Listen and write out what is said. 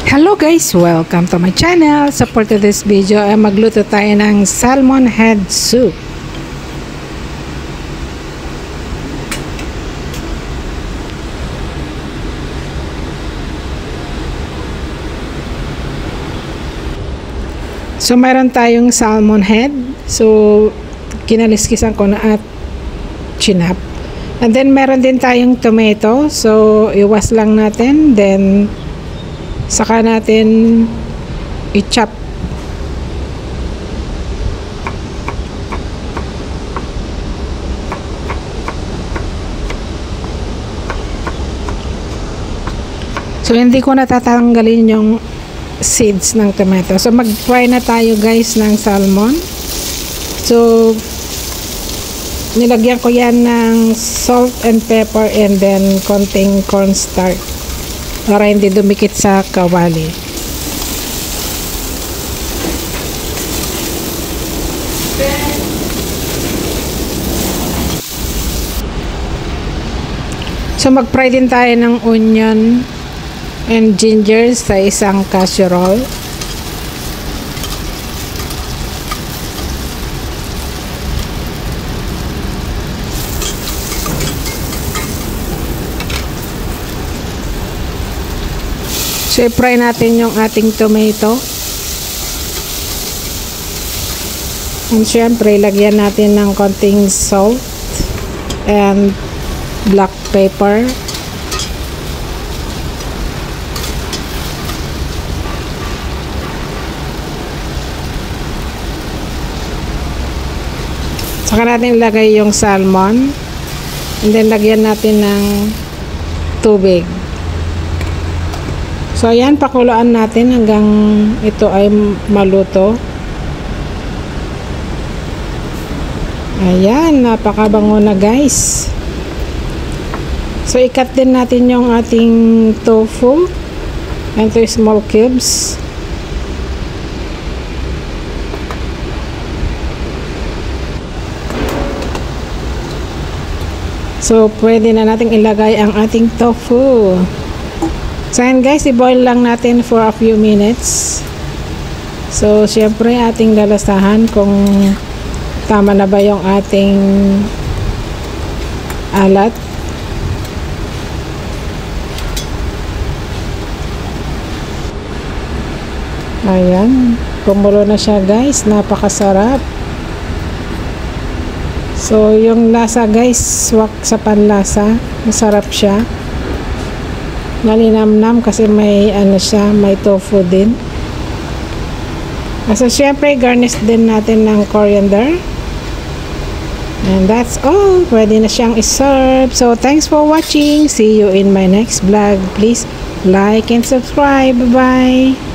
Hello guys! Welcome to my channel. So for today's video ay magluto tayo ng salmon head soup. So mayroon tayong salmon head. So kinaliskisan ko na at chinap. And then meron din tayong tomato. So iwas lang natin. Then saka natin i-chop. So hindi ko natatanggalin yung seeds ng tomato. So mag-fry na tayo guys ng salmon. So nilagyan ko yan ng salt and pepper and then konting cornstarch para hindi dumikit sa kawali. So mag-fry din tayo ng onion and ginger sa isang casserole. So, i-fry natin yung ating tomato. And syempre, lagyan natin ng konting salt and black pepper. Saka natin ilagay yung salmon. And then, lagyan natin ng tubig. So, ayan, pakuluan natin hanggang ito ay maluto. Ayan, napakabango na guys. So, i-cut din natin yung ating tofu into small cubes. So, pwede na natin ilagay ang ating tofu. So ayan guys, i-boil lang natin for a few minutes. So syempre ating lalasahan kung tama na ba yung ating alat. Ayan, kumulo na siya guys, napakasarap. So yung lasa guys, swak sa panlasa, masarap siya. Malinamnam kasi may ano siya, may tofu din. So syempre garnish din natin ng coriander. And that's all. Pwede na siyang i-serve. So thanks for watching. See you in my next vlog. Please like and subscribe. Bye bye.